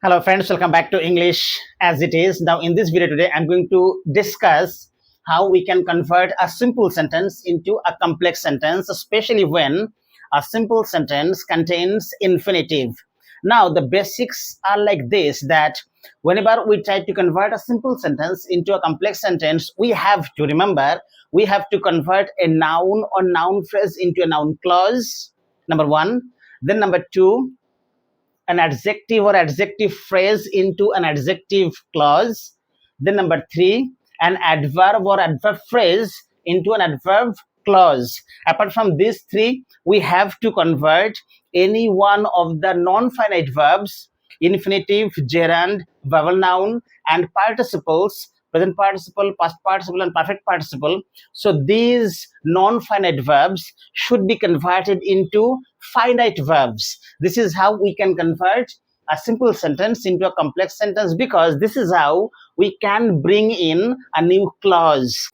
Hello friends, welcome back to English as it is. Now in this video today, I'm going to discuss how we can convert a simple sentence into a complex sentence, especially when a simple sentence contains infinitive. Now the basics are like this, that whenever we try to convert a simple sentence into a complex sentence, we have to remember, we have to convert a noun or noun phrase into a noun clause, number one. Then number two, an adjective or adjective phrase into an adjective clause. Then number three, an adverb or adverb phrase into an adverb clause. Apart from these three, we have to convert any one of the non-finite verbs, infinitive, gerund, vowel noun, and participles, present participle, past participle, and perfect participle. So these non-finite verbs should be converted into finite verbs. This is how we can convert a simple sentence into a complex sentence, because this is how we can bring in a new clause.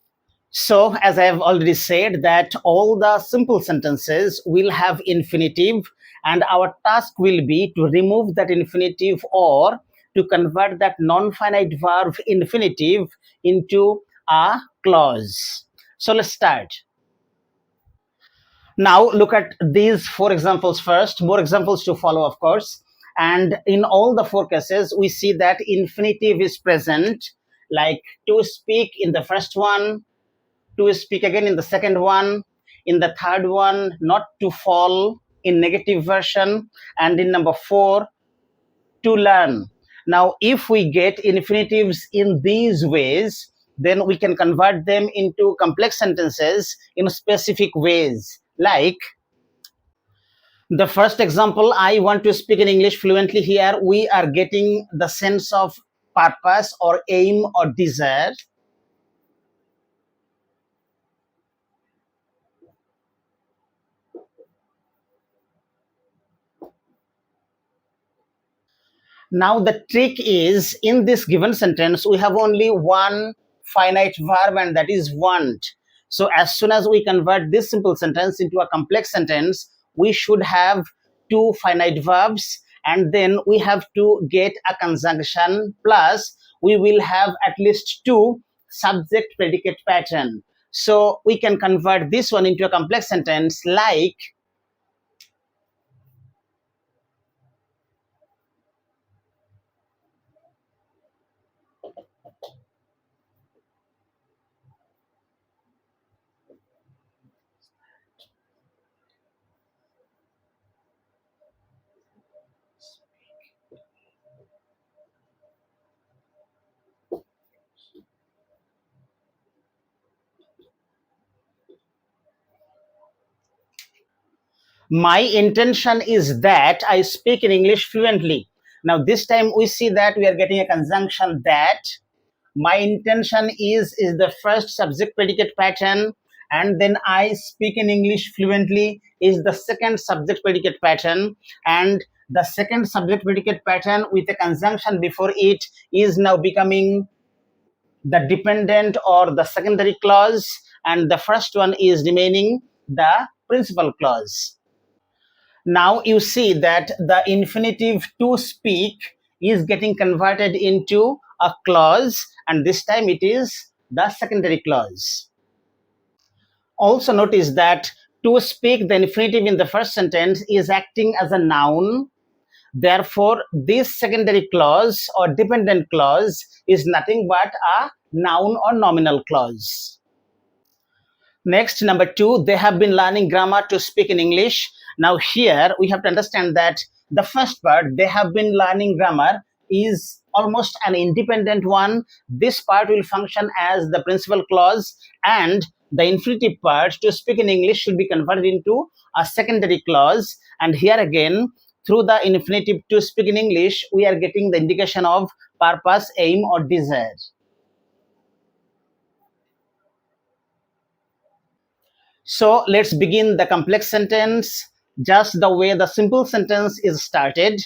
So, as I have already said, that all the simple sentences will have infinitive, and our task will be to remove that infinitive or to convert that non-finite verb infinitive into a clause. So, let's start. Now, look at these four examples first, more examples to follow, of course. And in all the four cases, we see that infinitive is present, like to speak in the first one, to speak again in the second one, in the third one, not to fall in negative version, and in number four, to learn. Now, if we get infinitives in these ways, then we can convert them into complex sentences in specific ways. Like the first example, I want to speak in English fluently. Here we are getting the sense of purpose or aim or desire. Now the trick is, in this given sentence, we have only one finite verb, and that is want. So as soon as we convert this simple sentence into a complex sentence, we should have two finite verbs, and then we have to get a conjunction, plus we will have at least two subject predicate pattern. So we can convert this one into a complex sentence like, my intention is that I speak in English fluently. Now this time we see that we are getting a conjunction that. My intention is the first subject predicate pattern, and then I speak in English fluently is the second subject predicate pattern, and the second subject predicate pattern with a conjunction before it is now becoming the dependent or the secondary clause, and the first one is remaining the principal clause. Now you see that the infinitive to speak is getting converted into a clause, and this time it is the secondary clause. Also notice that to speak, the infinitive in the first sentence is acting as a noun. Therefore, this secondary clause or dependent clause is nothing but a noun or nominal clause. Next, number two, they have been learning grammar to speak in English. Now here we have to understand that the first part, they have been learning grammar, is almost an independent one. This part will function as the principal clause, and the infinitive part, to speak in English, should be converted into a secondary clause. And here again, through the infinitive to speak in English, we are getting the indication of purpose, aim, or desire. So let's begin the complex sentence just the way the simple sentence is started.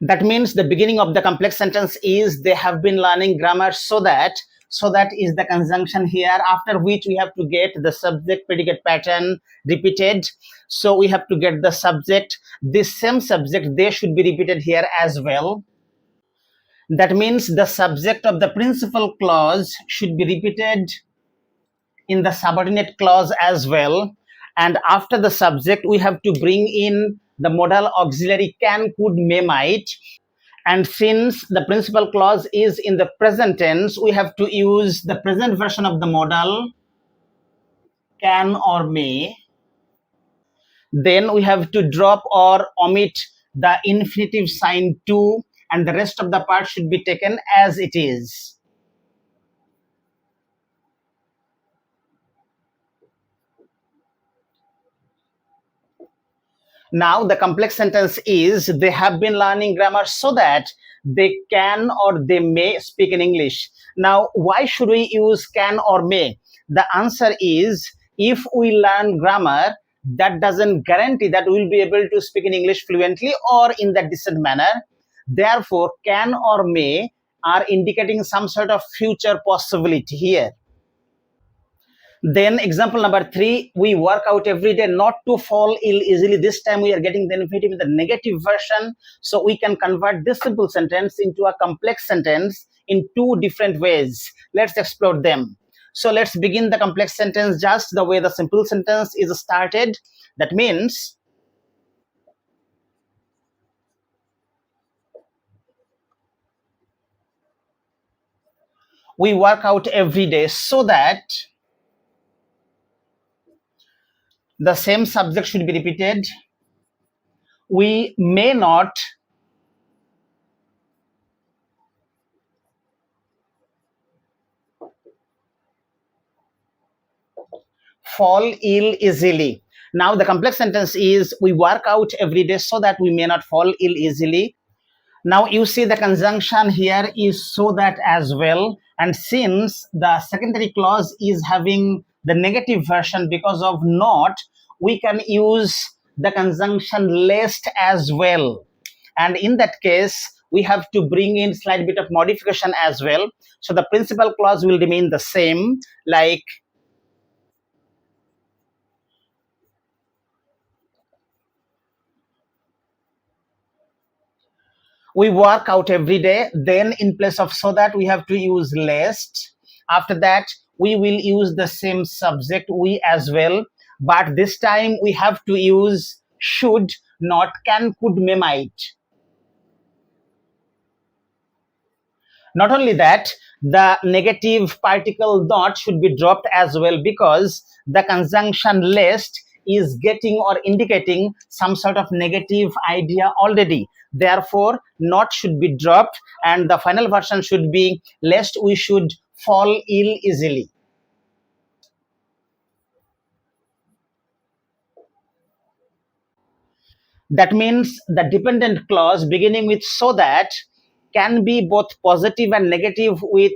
That means the beginning of the complex sentence is they have been learning grammar so that So that is the conjunction here, after which we have to get the subject predicate pattern repeated. So we have to get the subject, this same subject, they should be repeated here as well. That means the subject of the principal clause should be repeated in the subordinate clause as well. And after the subject, we have to bring in the modal auxiliary can, could, may, might. And since the principal clause is in the present tense, we have to use the present version of the modal can or may. Then we have to drop or omit the infinitive sign to, and the rest of the part should be taken as it is. Now the complex sentence is they have been learning grammar so that they can or they may speak in English. Now, why should we use can or may? The answer is, if we learn grammar, that doesn't guarantee that we'll be able to speak in English fluently or in that decent manner. Therefore, can or may are indicating some sort of future possibility here. Then example number 3, we work out every day not to fall ill easily. This time we are getting the infinitive in the negative version. So we can convert this simple sentence into a complex sentence in 2 different ways. Let's explore them. So let's begin the complex sentence just the way the simple sentence is started. That means we work out every day so that the same subject should be repeated. We may not fall ill easily. Now the complex sentence is we work out every day so that we may not fall ill easily. Now you see the conjunction here is so that as well, and since the secondary clause is having the negative version because of not, we can use the conjunction lest as well. And in that case, we have to bring in slight bit of modification as well. So the principal clause will remain the same, like we work out every day. Then in place of so that, we have to use lest. After that, we will use the same subject we as well, but this time we have to use should, not can, could, may, might. Not only that, the negative particle not should be dropped as well, because the conjunction lest is getting or indicating some sort of negative idea already. Therefore, not should be dropped, and the final version should be lest we should fall ill easily. That means the dependent clause beginning with so that can be both positive and negative, with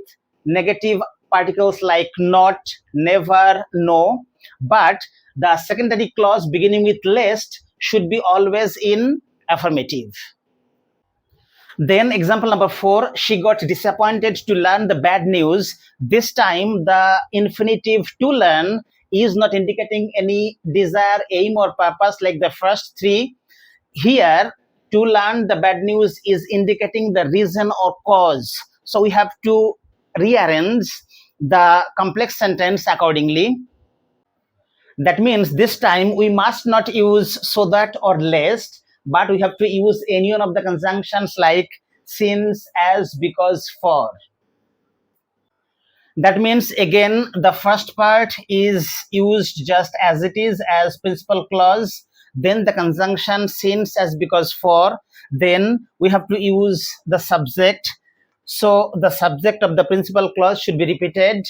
negative particles like not, never, no. But the secondary clause beginning with lest should be always in affirmative. Then example number 4, she got disappointed to learn the bad news. This time the infinitive to learn is not indicating any desire, aim, or purpose like the first 3. Here, to learn the bad news is indicating the reason or cause. So we have to rearrange the complex sentence accordingly. That means this time we must not use so that or lest, but we have to use any one of the conjunctions like since, as, because, for. That means again the first part is used just as it is as principal clause, then the conjunction since, as, because, for, then we have to use the subject. So the subject of the principal clause should be repeated.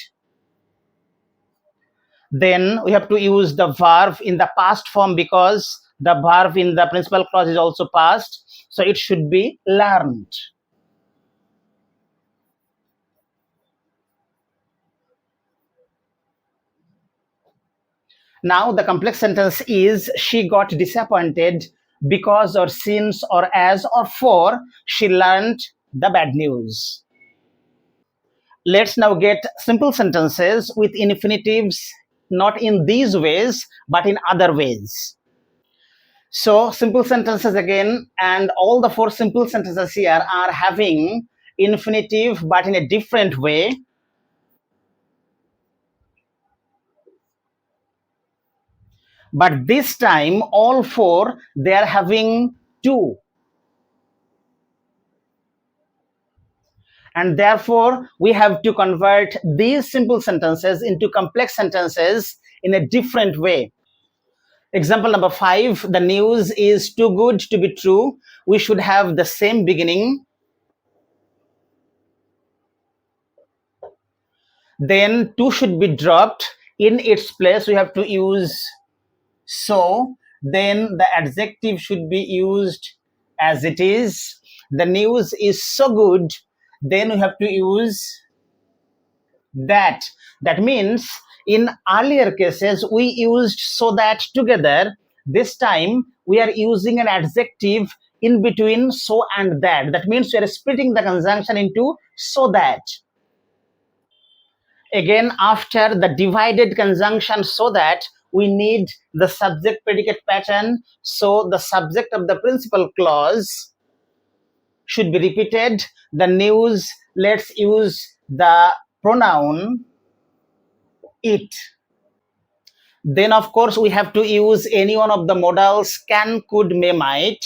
Then we have to use the verb in the past form, because the verb in the principal clause is also past, so it should be learned. Now the complex sentence is she got disappointed because or since or as or for she learned the bad news. Let's now get simple sentences with infinitives, not in these ways, but in other ways. So simple sentences again, and all the four simple sentences here are having infinitive, but in a different way. But this time, all four, they are having to. And therefore, we have to convert these simple sentences into complex sentences in a different way. Example number 5, the news is too good to be true. We should have the same beginning. Then to should be dropped. In its place, we have to use so. Then the adjective should be used as it is. The news is so good. Then we have to use that. That means in earlier cases, we used so that together. This time, we are using an adjective in between so and that. That means we are splitting the conjunction into so that. Again, after the divided conjunction so that, we need the subject predicate pattern. So the subject of the principal clause should be repeated. The news, let's use the pronoun it. Then of course we have to use any one of the modals can, could, may, might.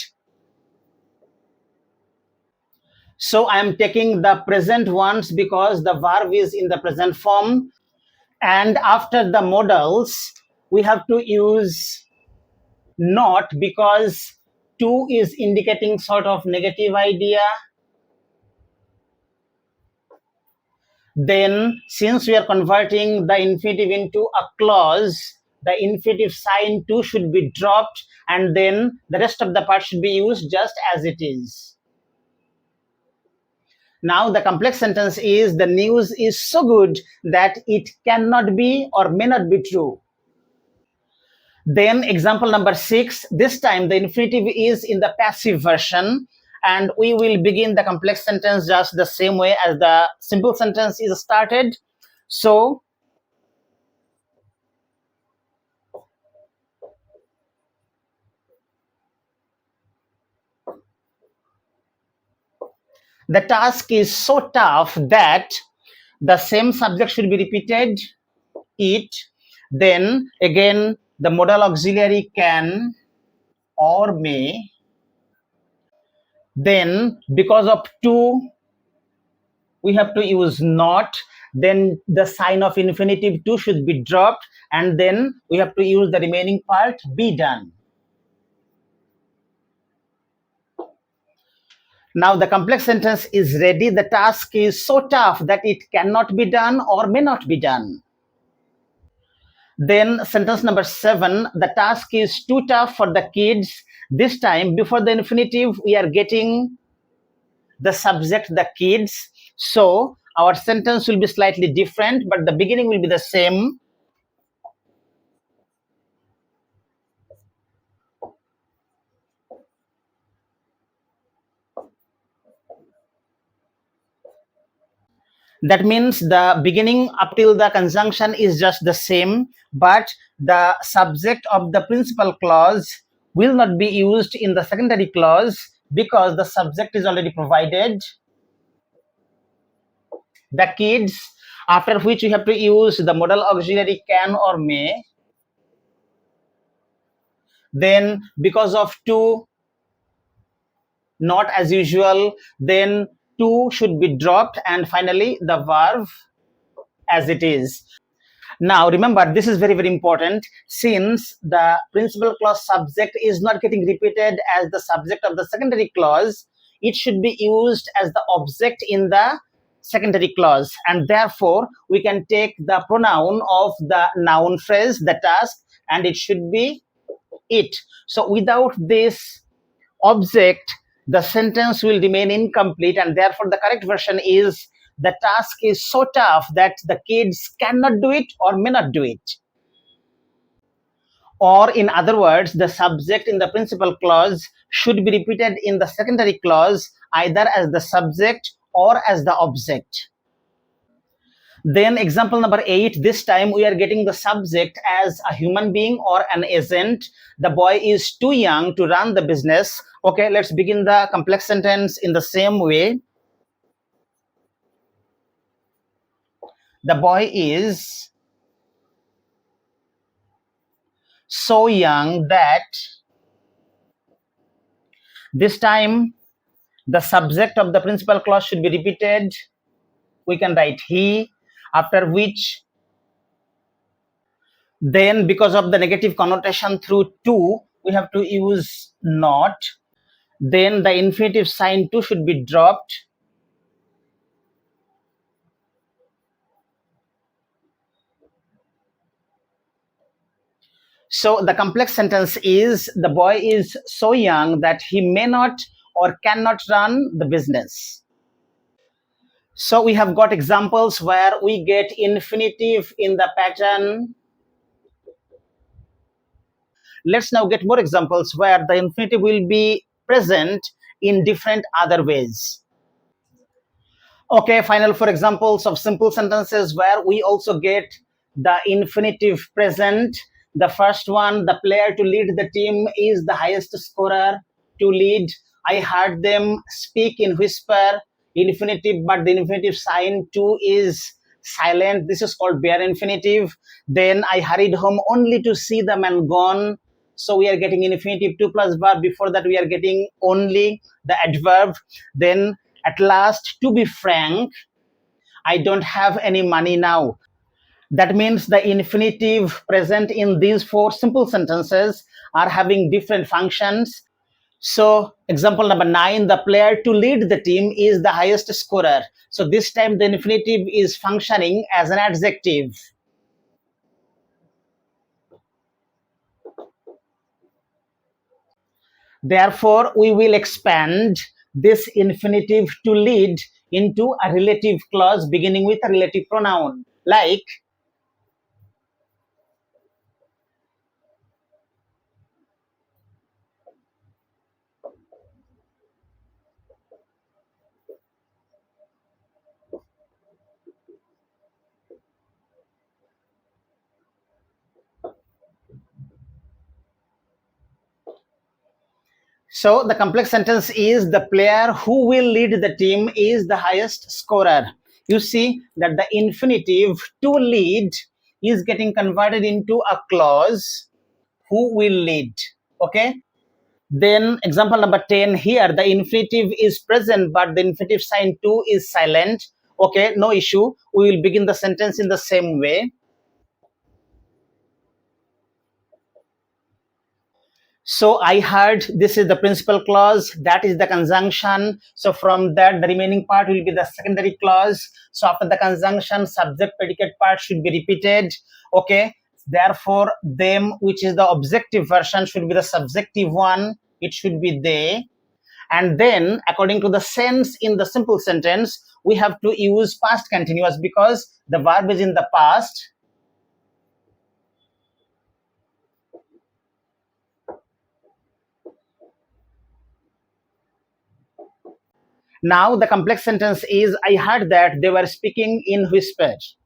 So I am taking the present ones because the verb is in the present form. And after the modals, we have to use not because to is indicating sort of negative idea. Then since we are converting the infinitive into a clause, the infinitive sign to should be dropped, and then the rest of the part should be used just as it is. Now the complex sentence is the news is so good that it cannot be or may not be true. Then example number 6, this time the infinitive is in the passive version, and we will begin the complex sentence just the same way as the simple sentence is started. So the task is so tough that the same subject should be repeated, it. Then again, the modal auxiliary can or may. Then because of to, we have to use not. Then the sign of infinitive to should be dropped, and then we have to use the remaining part, be done. Now the complex sentence is ready. The task is so tough that it cannot be done or may not be done. Then sentence number 7, the task is too tough for the kids. This time, before the infinitive, we are getting the subject, the kids. So our sentence will be slightly different, but the beginning will be the same. That means the beginning up till the conjunction is just the same, but the subject of the principal clause will not be used in the secondary clause because the subject is already provided, the kids, after which we have to use the modal auxiliary can or may. Then because of to, not as usual, then to should be dropped, and finally the verb as it is. Now remember, this is very, very important. Since the principal clause subject is not getting repeated as the subject of the secondary clause, it should be used as the object in the secondary clause, and therefore we can take the pronoun of the noun phrase, the task, and it should be it. So without this object, the sentence will remain incomplete, and therefore the correct version is the task is so tough that the kids cannot do it or may not do it. Or in other words, the subject in the principal clause should be repeated in the secondary clause either as the subject or as the object. Then example number 8, this time we are getting the subject as a human being or an agent. The boy is too young to run the business. Okay, let's begin the complex sentence in the same way. The boy is so young that, this time the subject of the principal clause should be repeated. We can write he, after which, then because of the negative connotation through to, we have to use not. Then the infinitive sign to should be dropped. So the complex sentence is, the boy is so young that he may not or cannot run the business. So we have got examples where we get infinitive in the pattern. Let's now get more examples where the infinitive will be present in different other ways. Okay, final four examples of simple sentences where we also get the infinitive present. The first one, the player to lead the team is the highest scorer. To lead, I heard them speak in whisper. Infinitive, but the infinitive sign to is silent. This is called bare infinitive. Then I hurried home only to see the man gone. So we are getting infinitive 2 plus verb. Before that, we are getting only the adverb. Then at last, to be frank, I don't have any money now. That means the infinitive present in these four simple sentences are having different functions. So example number 9, the player to lead the team is the highest scorer. So this time the infinitive is functioning as an adjective. Therefore, we will expand this infinitive to lead into a relative clause beginning with a relative pronoun, like so the complex sentence is, the player who will lead the team is the highest scorer. You see that the infinitive to lead is getting converted into a clause, who will lead. Okay. Then example number 10, here the infinitive is present but the infinitive sign to is silent. Okay, no issue. We will begin the sentence in the same way. So I heard, this is the principal clause, that is the conjunction. So from that, the remaining part will be the secondary clause. So after the conjunction, subject predicate part should be repeated. Okay. Therefore, them, which is the objective version, should be the subjective one. It should be they. And then, according to the sense in the simple sentence, we have to use past continuous because the verb is in the past. Now the complex sentence is, I heard that they were speaking in whispers.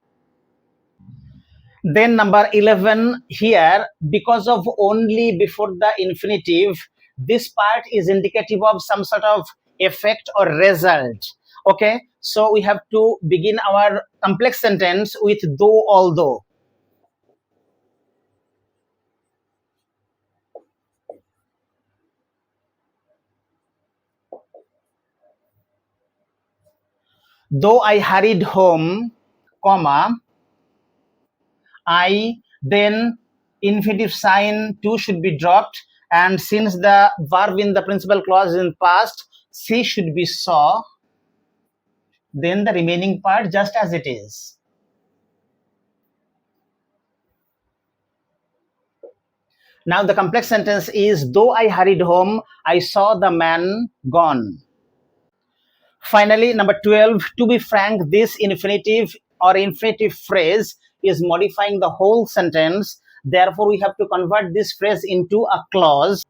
Then number 11, here, because of only before the infinitive, this part is indicative of some sort of effect or result. Okay, so we have to begin our complex sentence with though, although. Though I hurried home, comma, I, then infinitive sign to should be dropped, and since the verb in the principal clause is in past, she should be saw, then the remaining part just as it is. Now the complex sentence is, though I hurried home, I saw the man gone. Finally, number 12, to be frank, this infinitive or infinitive phrase is modifying the whole sentence. Therefore, we have to convert this phrase into a clause.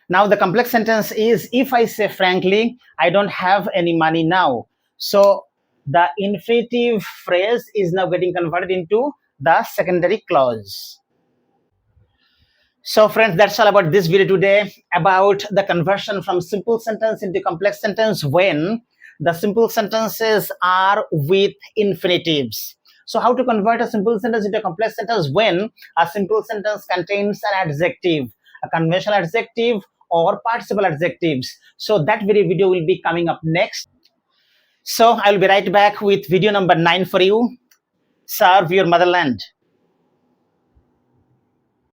Now, the complex sentence is, if I say frankly, I don't have any money now. So, the infinitive phrase is now getting converted into the secondary clause. So friends, that's all about this video today, about the conversion from simple sentence into complex sentence when the simple sentences are with infinitives. So how to convert a simple sentence into a complex sentence when a simple sentence contains an adjective, a conventional adjective or participle adjectives. So that very video will be coming up next. So I'll be right back with video number 9 for you. Serve your motherland.